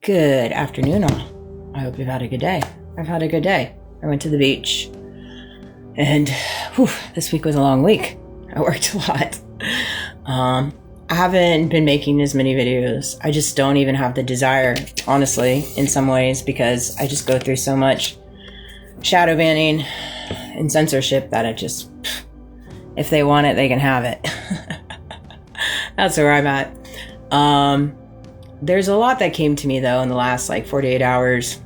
Good afternoon, all. I hope you've had a good day. I've had a good day. I went to the beach, and this week was a long week. I worked a lot. I haven't been making as many videos. I just don't even have the desire, honestly, in some ways, because I just go through so much shadow banning and censorship that if they want it, they can have it. That's where I'm at. There's a lot that came to me, though, in the last 48 hours.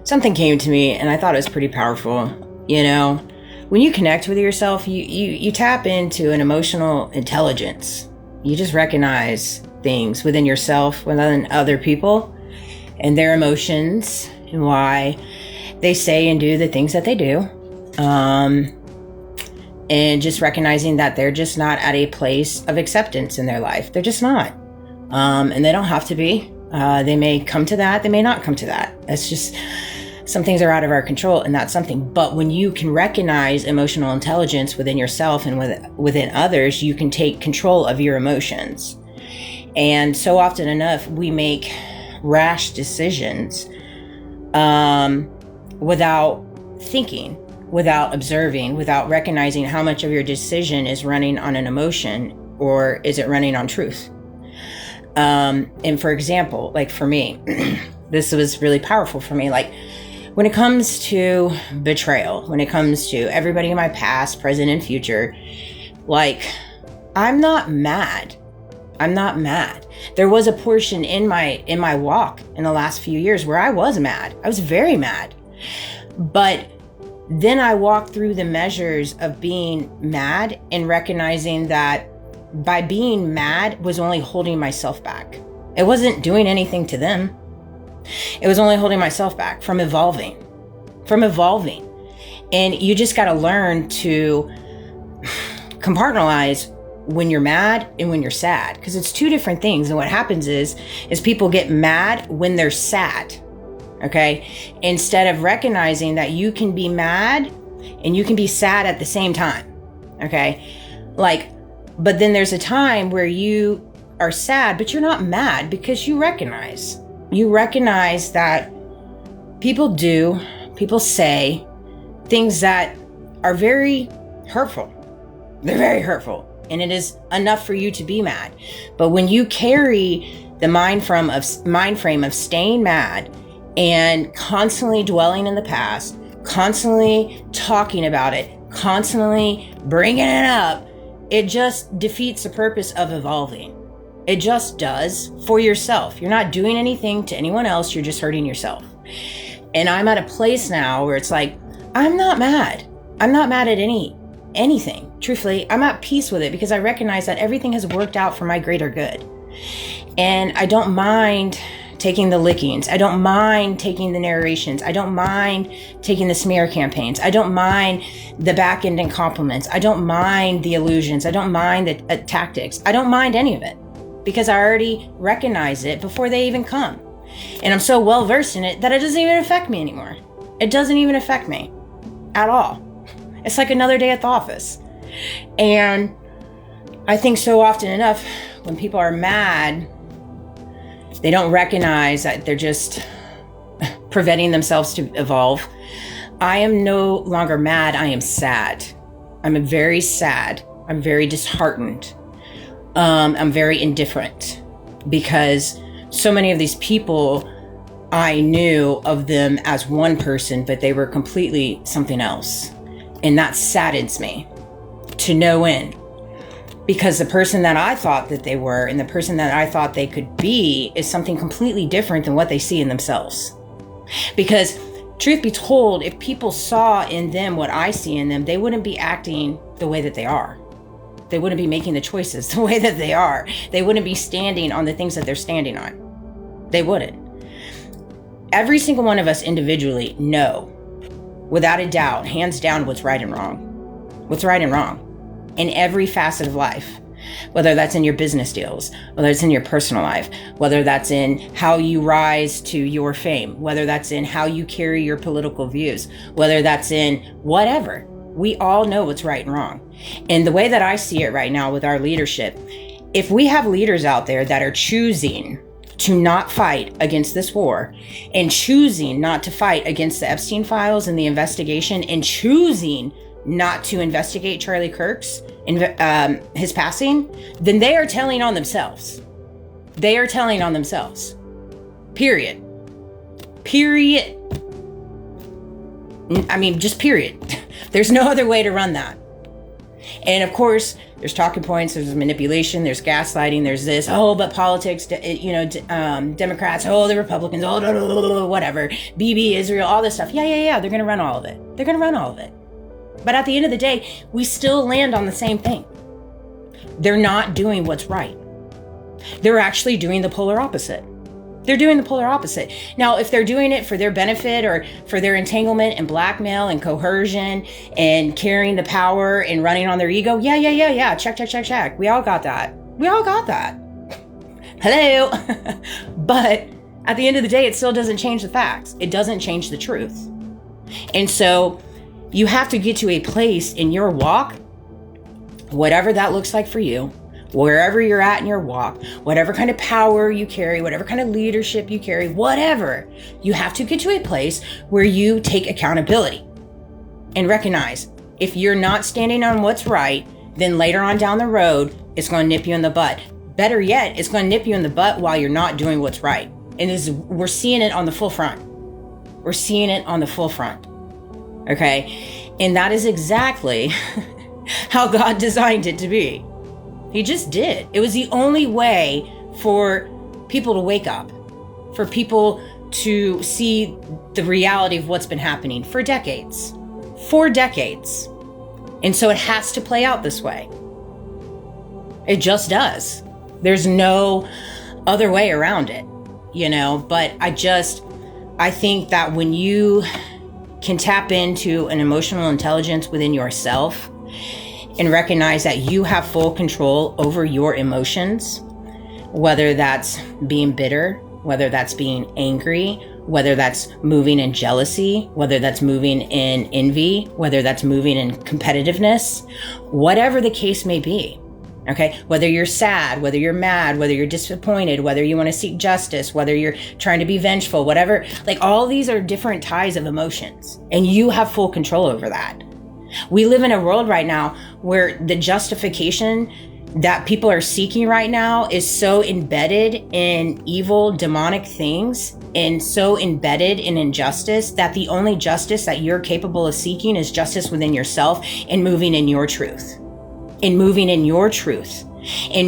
Something came to me, and I thought it was pretty powerful. You know, when you connect with yourself, you tap into an emotional intelligence. You just recognize things within yourself, within other people, and their emotions, and why they say and do the things that they do. And just recognizing that they're just not at a place of acceptance in their life. They're just not. And they don't have to be. They may come to that. They may not come to that. That's just, some things are out of our control, and that's something. But when you can recognize emotional intelligence within yourself and within others, you can take control of your emotions. And so often enough, we make rash decisions without thinking, without observing, without recognizing how much of your decision is running on an emotion or is it running on truth. And for example, for me, this was really powerful for me. When it comes to betrayal, when it comes to everybody in my past, present, and future, I'm not mad. I'm not mad. There was a portion in my walk in the last few years where I was mad. I was very mad. But then I walked through the measures of being mad and recognizing that by being mad was only holding myself back. It wasn't doing anything to them. It was only holding myself back from evolving. And you just got to learn to compartmentalize when you're mad and when you're sad, because it's two different things. And what happens is people get mad when they're sad. Okay. Instead of recognizing that you can be mad and you can be sad at the same time. Okay. But then there's a time where you are sad, but you're not mad, because you recognize that people say things that are very hurtful. They're very hurtful, and it is enough for you to be mad. But when you carry the mind frame of staying mad and constantly dwelling in the past, constantly talking about it, constantly bringing it up, it just defeats the purpose of evolving. It just does, for yourself. You're not doing anything to anyone else. You're just hurting yourself. And I'm at a place now where it's I'm not mad. I'm not mad at anything. Truthfully, I'm at peace with it, because I recognize that everything has worked out for my greater good. And I don't mind taking the lickings. I don't mind taking the narrations. I don't mind taking the smear campaigns. I don't mind the back-ending compliments. I don't mind the illusions. I don't mind the tactics. I don't mind any of it, because I already recognize it before they even come. And I'm so well versed in it that it doesn't even affect me anymore. It doesn't even affect me at all. It's like another day at the office. And I think so often enough, when people are mad, they don't recognize that they're just preventing themselves to evolve. I am no longer mad. I am sad. I'm very sad. I'm very disheartened. I'm very indifferent, because so many of these people, I knew of them as one person, but they were completely something else. And that saddens me to no end. Because the person that I thought that they were and the person that I thought they could be is something completely different than what they see in themselves. Because truth be told, if people saw in them what I see in them, they wouldn't be acting the way that they are. They wouldn't be making the choices the way that they are. They wouldn't be standing on the things that they're standing on. They wouldn't. Every single one of us individually know, without a doubt, hands down, what's right and wrong. What's right and wrong. In every facet of life, whether that's in your business deals, whether it's in your personal life, whether that's in how you rise to your fame, whether that's in how you carry your political views, whether that's in whatever, we all know what's right and wrong. And the way that I see it right now with our leadership, if we have leaders out there that are choosing to not fight against this war, and choosing not to fight against the Epstein files and the investigation, and choosing not to investigate Charlie Kirk's his passing, then they are telling on themselves. They are telling on themselves. Period. Period. I mean, just period. There's no other way to run that. And of course, there's talking points, there's manipulation, there's gaslighting, there's this, oh, but politics, Democrats, oh, the Republicans, oh, whatever, Bibi, Israel, all this stuff. Yeah, they're going to run all of it. They're going to run all of it. But at the end of the day, we still land on the same thing. They're not doing what's right. They're actually doing the polar opposite. They're doing the polar opposite. Now, if they're doing it for their benefit or for their entanglement and blackmail and coercion and carrying the power and running on their ego, yeah. Check. We all got that. Hello. But at the end of the day, it still doesn't change the facts. It doesn't change the truth. And so you have to get to a place in your walk, whatever that looks like for you, wherever you're at in your walk, whatever kind of power you carry, whatever kind of leadership you carry, whatever, you have to get to a place where you take accountability and recognize if you're not standing on what's right, then later on down the road, it's going to nip you in the butt. Better yet, it's going to nip you in the butt while you're not doing what's right. And we're seeing it on the full front. We're seeing it on the full front. Okay? And that is exactly how God designed it to be. He just did. It was the only way for people to wake up, for people to see the reality of what's been happening for decades. And so it has to play out this way. It just does. There's no other way around it, but I think that when you can tap into an emotional intelligence within yourself and recognize that you have full control over your emotions, whether that's being bitter, whether that's being angry, whether that's moving in jealousy, whether that's moving in envy, whether that's moving in competitiveness, whatever the case may be. Okay, whether you're sad, whether you're mad, whether you're disappointed, whether you want to seek justice, whether you're trying to be vengeful, whatever, like all these are different ties of emotions, and you have full control over that. We live in a world right now where the justification that people are seeking right now is so embedded in evil, demonic things and so embedded in injustice that the only justice that you're capable of seeking is justice within yourself and moving in your truth. And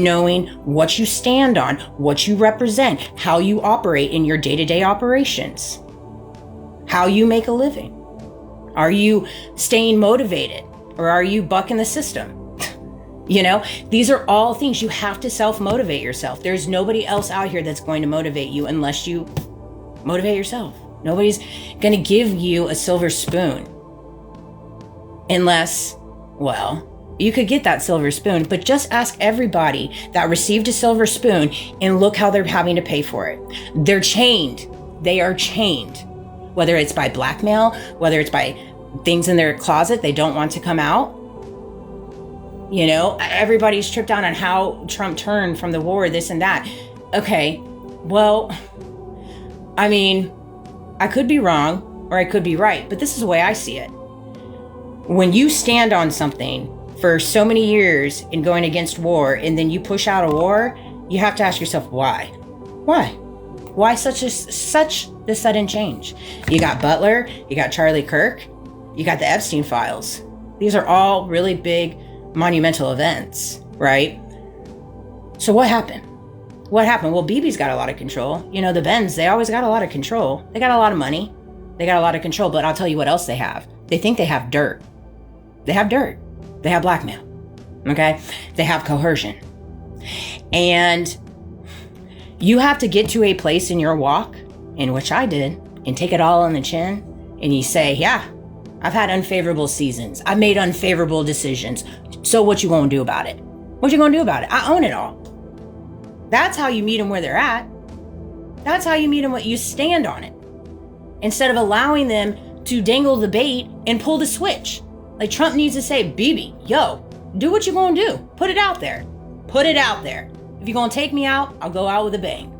knowing what you stand on, what you represent, how you operate in your day-to-day operations, how you make a living. Are you staying motivated or are you bucking the system? These are all things you have to self-motivate yourself. There's nobody else out here that's going to motivate you unless you motivate yourself. Nobody's going to give you a silver spoon unless, you could get that silver spoon, but just ask everybody that received a silver spoon and look how they're having to pay for it. They're chained. They are chained. Whether it's by blackmail, whether it's by things in their closet they don't want to come out. Everybody's tripped out on how Trump turned from the war, this and that. Okay, I could be wrong or I could be right, but this is the way I see it. When you stand on something for so many years in going against war and then you push out a war, you have to ask yourself, why? Why such the sudden change? You got Butler, you got Charlie Kirk, you got the Epstein files. These are all really big, monumental events, right? So what happened? Well, Bibi's got a lot of control. The Bens, they always got a lot of control. They got a lot of money. They got a lot of control, but I'll tell you what else they have. They think they have dirt. They have dirt. They have blackmail. Okay? They have coercion. And you have to get to a place in your walk, in which I did, and take it all on the chin, and you say, yeah, I've had unfavorable seasons. I've made unfavorable decisions. So what you gonna do about it? I own it all. That's how you meet them where they're at. That's how you meet them. You stand on it. Instead of allowing them to dangle the bait and pull the switch. Like Trump needs to say, Bibi, yo, do what you're gonna do. Put it out there. If you're gonna take me out, I'll go out with a bang.